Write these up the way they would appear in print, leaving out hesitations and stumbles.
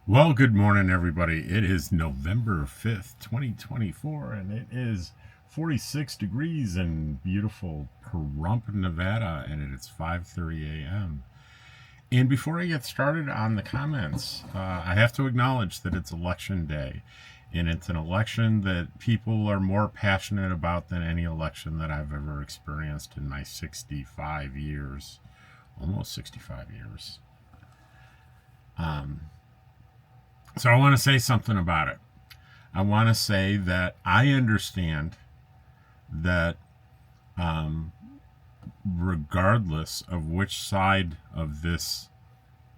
Well, good morning, everybody. It is November 5th, 2024, and it is 46 degrees in beautiful Pahrump, Nevada, and it's 5:30 a.m. And before I get started on the comments, I have to acknowledge that it's election day, and it's an election that people are more passionate about than any election that I've ever experienced in my 65 years, almost 65 years. So I want to say something about it. I want to say that I understand that regardless of which side of this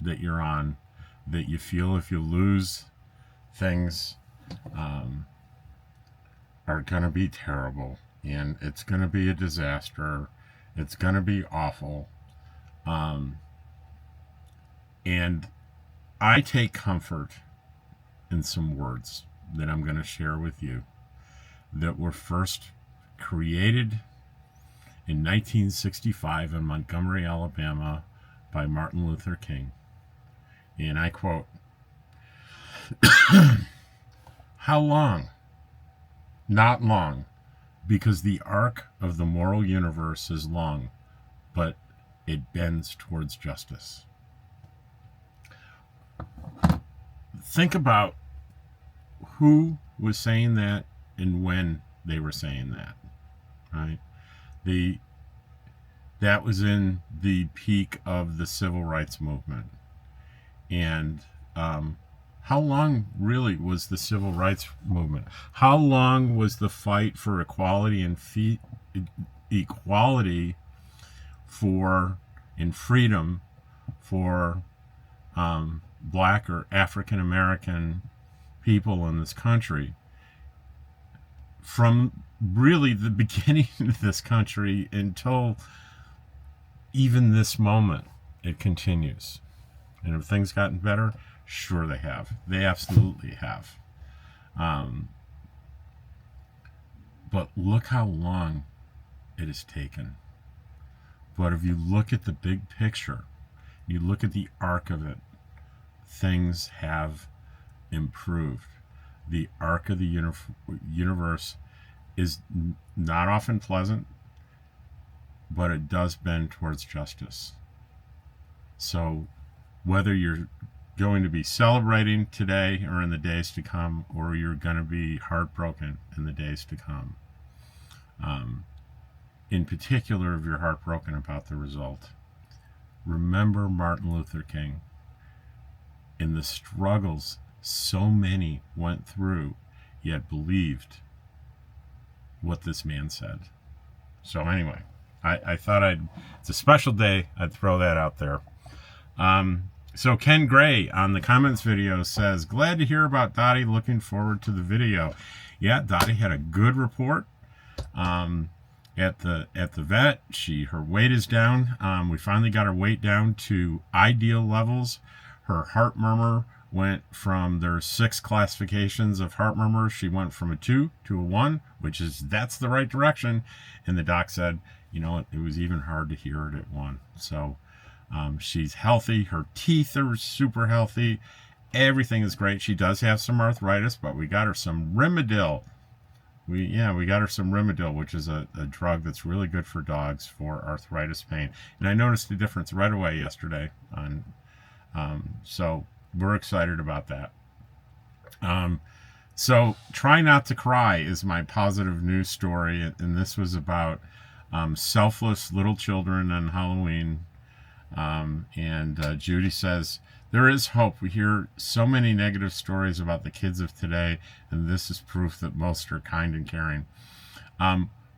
that you're on, that you feel if you lose, things are going to be terrible and it's going to be a disaster. It's going to be awful. And I take comfort in some words that I'm going to share with you that were first created in 1965 in Montgomery, Alabama by Martin Luther King. And I quote, "How long? Not long, because the arc of the moral universe is long, but it bends towards justice." Think about who was saying that and when they were saying that, right? That was in the peak of the civil rights movement. And how long really was the civil rights movement? How long was the fight for equality and equality for and freedom for black or African American people in this country? From really the beginning of this country until even this moment, it continues. And have things gotten better? Sure, they have. They absolutely have. But look how long it has taken. But if you look at the big picture, you look at the arc of it, things have improved. The arc of the universe is not often pleasant, but it does bend towards justice. So whether you're going to be celebrating today or in the days to come, or you're going to be heartbroken in the days to come, in particular, if you're heartbroken about the result, remember Martin Luther King and the struggles so many went through, yet believed what this man said. So anyway, I thought it's a special day. I'd throw that out there. So Ken Gray on the comments video says, "Glad to hear about Dottie. Looking forward to the video." Yeah, Dottie had a good report at the vet. Her weight is down. We finally got her weight down to ideal levels. Her heart murmur went from, there's 6 classifications of heart murmurs. She went from a 2 to a 1, that's the right direction. And the doc said, it was even hard to hear it at 1. So she's healthy. Her teeth are super healthy. Everything is great. She does have some arthritis, but we got her some Rimadyl. We got her some Rimadyl, which is a drug that's really good for dogs for arthritis pain. And I noticed a difference right away yesterday. So we're excited about that. So try not to cry is my positive news story. And this was about selfless little children on Halloween. Judy says, "There is hope. We hear so many negative stories about the kids of today, and this is proof that most are kind and caring."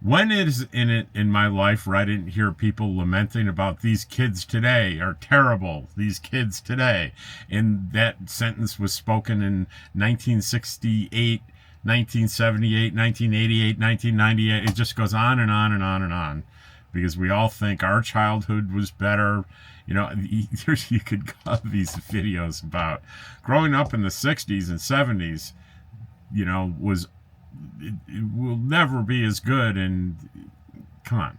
When is in my life where I didn't hear people lamenting about these kids today are terrible, these kids today? And that sentence was spoken in 1968, 1978, 1988, 1998. It just goes on and on and on and on, because we all think our childhood was better. You could go these videos about growing up in the 60s and 70s, it will never be as good. And come on,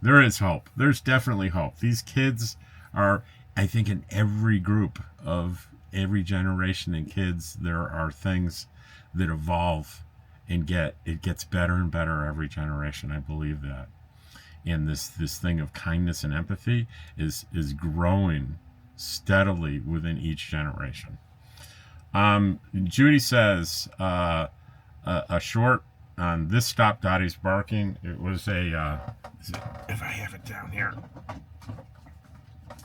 there is hope. There's definitely hope. These kids are, I think, in every group of every generation and kids, there are things that evolve and it gets better and better every generation. I believe that. And this thing of kindness and empathy is growing steadily within each generation. Judy says a short on this stop Dottie's barking. It was if I have it down here.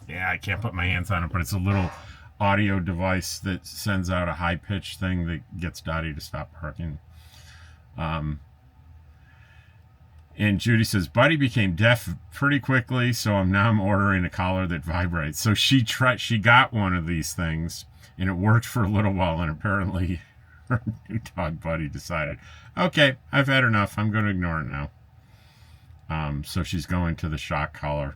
Yeah, I can't put my hands on it, but it's a little audio device that sends out a high-pitched thing that gets Dottie to stop barking. And Judy says, Buddy became deaf pretty quickly, so I'm ordering a collar that vibrates. So she got one of these things, and it worked for a little while, and apparently her new dog Buddy decided, okay, I've had enough. I'm going to ignore it now. So she's going to the shock collar.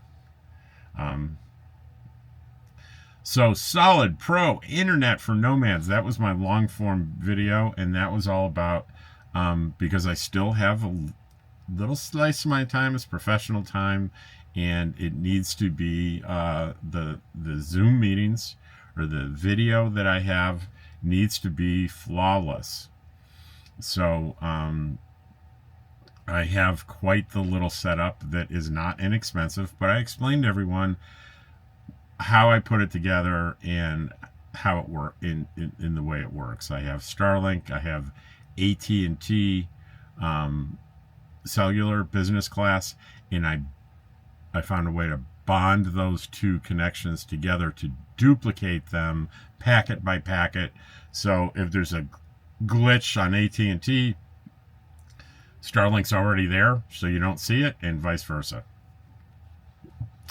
So Solid Pro Internet for Nomads. That was my long form video, and that was all about because I still have a little slice of my time is professional time, and it needs to be the Zoom meetings or the video that I have needs to be flawless. So I have quite the little setup that is not inexpensive, but I explained to everyone how I put it together and how it works in the way it works. I have Starlink, I have AT&T cellular business class, and I found a way to bond those two connections together to duplicate them packet by packet. So if there's a glitch on AT&T, Starlink's already there, so you don't see it, and vice versa.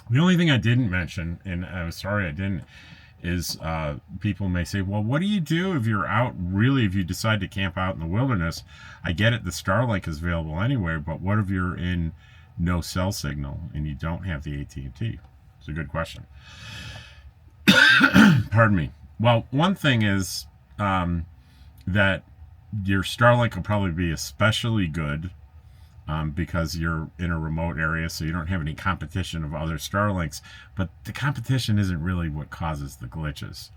The only thing I didn't mention, and I was sorry I didn't, is people may say, well, what do you do if you're out, really, if you decide to camp out in the wilderness? I get it, the Starlink is available anywhere, but what if you're in no cell signal and you don't have the AT&T? It's a good question. Pardon me. Well, one thing is that your Starlink will probably be especially good because you're in a remote area, so you don't have any competition of other Starlinks. But the competition isn't really what causes the glitches.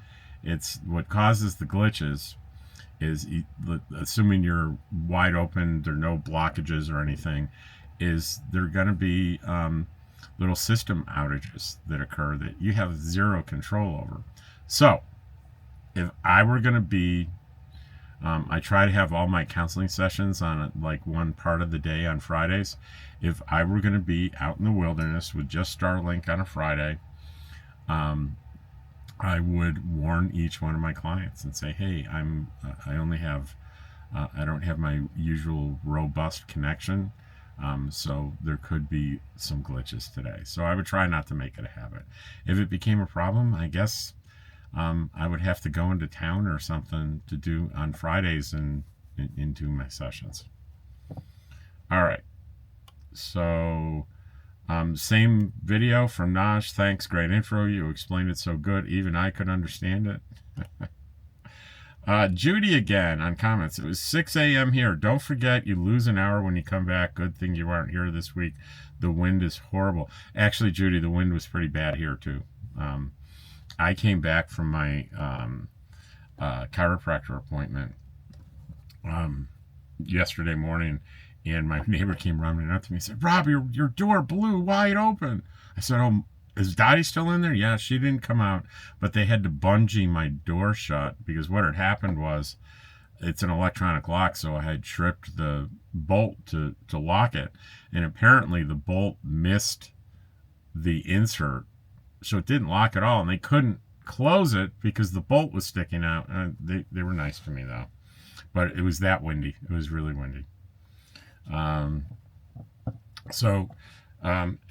It's what causes the glitches is, assuming you're wide open, there are no blockages or anything, is there going to be little system outages that occur that you have zero control over. So if I were going to be I try to have all my counseling sessions on like one part of the day on Fridays. If I were going to be out in the wilderness with just Starlink on a Friday, I would warn each one of my clients and say, hey, I only have, I don't have my usual robust connection. So there could be some glitches today. So I would try not to make it a habit. If it became a problem, I guess I would have to go into town or something to do on Fridays and do my sessions. All right. So same video from Naj. Thanks. Great intro. You explained it so good. Even I could understand it. Judy again on comments. It was 6 a.m. here. Don't forget, you lose an hour when you come back. Good thing you aren't here this week. The wind is horrible. Actually, Judy, the wind was pretty bad here too. I came back from my chiropractor appointment yesterday morning, and my neighbor came running up to me and said, Rob, your door blew wide open. I said, oh, is Dottie still in there? Yeah, she didn't come out, but they had to bungee my door shut because what had happened was it's an electronic lock, so I had tripped the bolt to lock it, and apparently the bolt missed the insert, so it didn't lock at all, and they couldn't close it because the bolt was sticking out. They were nice to me though, but it was that windy. It was really windy.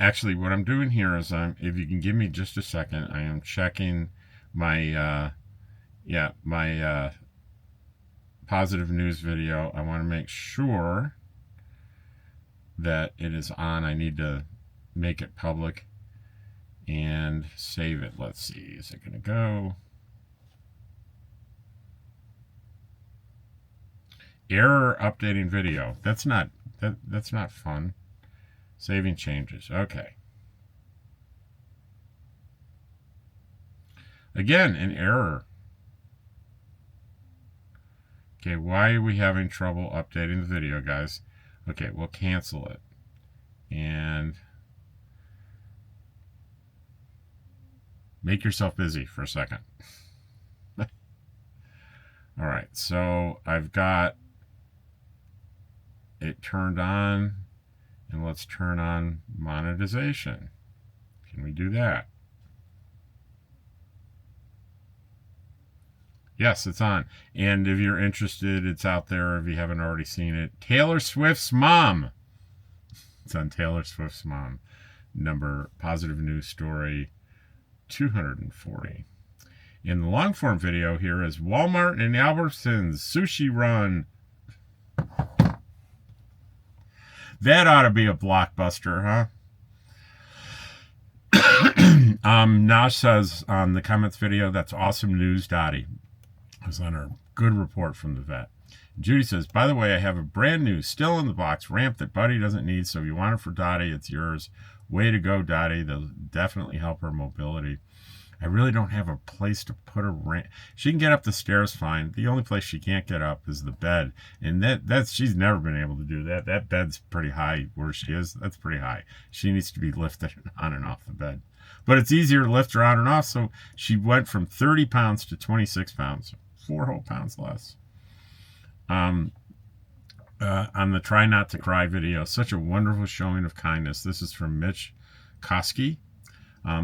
Actually, what I'm doing here is if you can give me just a second, I am checking my positive news video. I want to make sure that it is on. I need to make it public and save it. Let's see, is it going to go? Error updating video. That's not fun. Saving changes. Okay. Again, an error. Okay, why are we having trouble updating the video, guys? Okay, we'll cancel it. And make yourself busy for a second. All right, so I've got it turned on, and let's turn on monetization. Can we do that? Yes, it's on. And if you're interested, it's out there if you haven't already seen it. Taylor Swift's mom. It's on Taylor Swift's mom. Number positive news story 240. In the long form video here is Walmart and Albertsons sushi run. That ought to be a blockbuster, huh? Nash says on the comments video, that's awesome news, Dottie. It was on our good report from the vet. Judy says, by the way, I have a brand new, still in the box ramp that Buddy doesn't need, so if you want it for Dottie, it's yours. Way to go, Dottie. They'll definitely help her mobility. I really don't have a place to put her ramp. She can get up the stairs fine. The only place she can't get up is the bed. And that's she's never been able to do that. That bed's pretty high where she is. That's pretty high. She needs to be lifted on and off the bed. But it's easier to lift her on and off, so she went from 30 pounds to 26 pounds. 4 whole pounds less. On the Try Not to Cry video, such a wonderful showing of kindness. This is from Mitch Koski.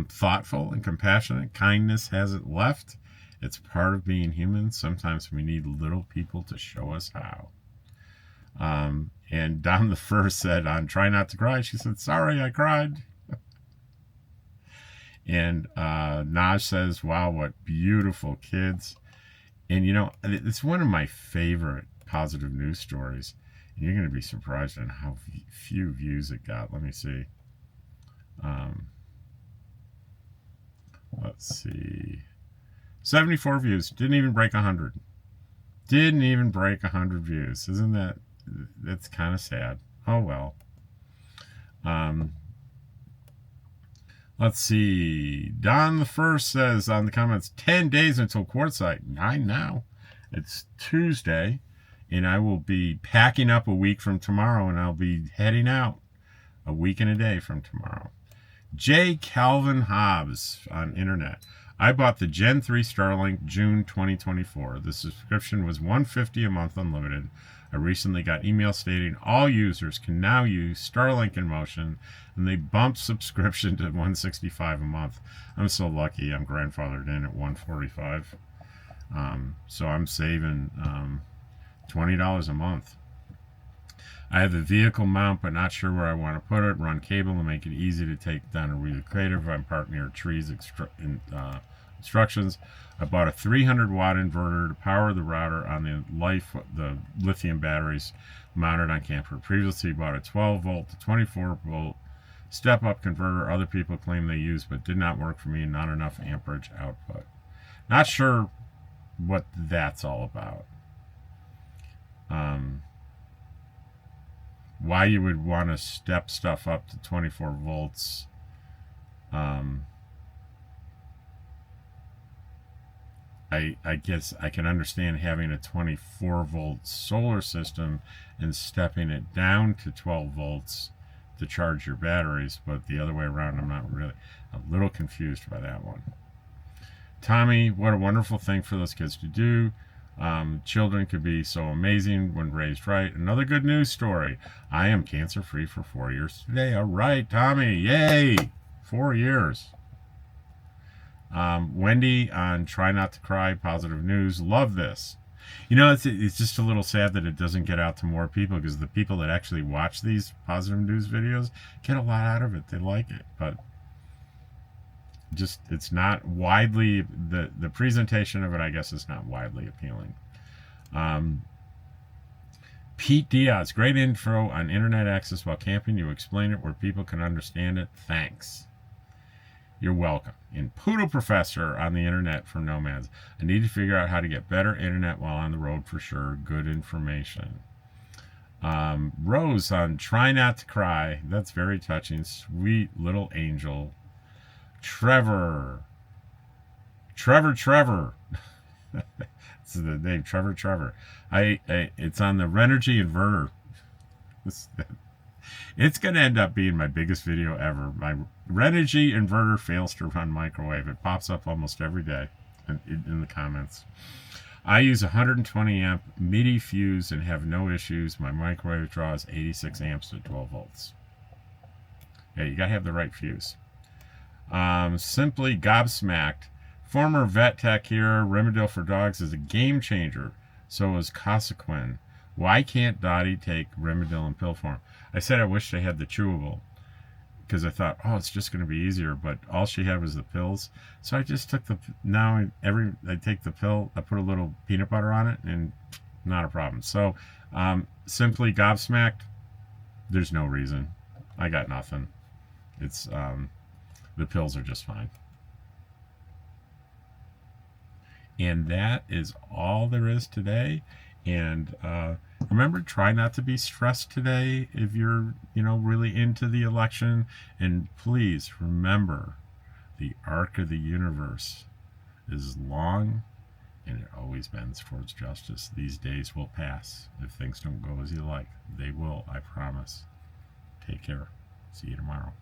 Thoughtful and compassionate. Kindness hasn't left. It's part of being human. Sometimes we need little people to show us how. And Don the First said on Try Not to Cry, she said, sorry, I cried. And Naj says, wow, what beautiful kids. And, you know, it's one of my favorite positive news stories. And you're going to be surprised at how few views it got. Let me see. Let's see. 74 views. Didn't even break 100. Didn't even break 100 views. Isn't that's kind of sad. Oh, well. Let's see. Don the First says on the comments, 10 days until quartzsite. 9 now. It's Tuesday, and I will be packing up a week from tomorrow, and I'll be heading out a week and a day from tomorrow. J. Calvin Hobbs on internet. I bought the Gen 3 Starlink June 2024. The subscription was $150 a month unlimited. I recently got email stating all users can now use Starlink in motion, and they bumped subscription to $165 a month. I'm so lucky I'm grandfathered in at $145. So I'm saving $20 a month. I have a vehicle mount, but not sure where I want to put it. Run cable to make it easy to take down a relocator if I'm parked near trees. Instructions. I bought a 300 watt inverter to power the router on the lithium batteries mounted on camper. Previously bought a 12 volt to 24 volt step up converter other people claim they use, but did not work for me. Not enough amperage output. Not sure what that's all about. Why you would want to step stuff up to 24 volts. I guess I can understand having a 24 volt solar system and stepping it down to 12 volts to charge your batteries, but the other way around, I'm not really, a little confused by that one. Tommy, what a wonderful thing for those kids to do. Children could be so amazing when raised right. Another good news story. I am cancer free for 4 years today. All right, Tommy, yay, 4 years. Wendy on Try Not to Cry, positive news. Love this. You know, it's just a little sad that it doesn't get out to more people, because the people that actually watch these positive news videos get a lot out of it. They like it, but just it's not widely, the presentation of it, I guess, is not widely appealing. Pete Diaz, great info on internet access while camping. You explain it where people can understand it. Thanks. You're welcome. And Poodle Professor on the internet for nomads. I need to figure out how to get better internet while on the road for sure. Good information. Rose on Try Not to Cry. That's very touching. Sweet little angel. Trevor Trevor. This is the name, Trevor. It's on the Renergy inverter. It's going to end up being my biggest video ever. My Renergy inverter fails to run microwave. It pops up almost every day in the comments. I use 120 amp MIDI fuse and have no issues. My microwave draws 86 amps to 12 volts. Yeah, you got to have the right fuse. Simply gobsmacked. Former vet tech here. Rimadyl for dogs is a game changer. So is Cosequin. Why can't Dottie take Rimadyl in pill form? I said I wish they had the chewable, because I thought, oh, it's just going to be easier, but all she had was the pills. So I just took I take the pill, I put a little peanut butter on it, and not a problem. So simply gobsmacked, there's no reason. I got nothing. It's the pills are just fine. And that is all there is today. And remember, try not to be stressed today if you're, really into the election. And please remember, the arc of the universe is long and it always bends towards justice. These days will pass. If things don't go as you like, they will, I promise. Take care. See you tomorrow.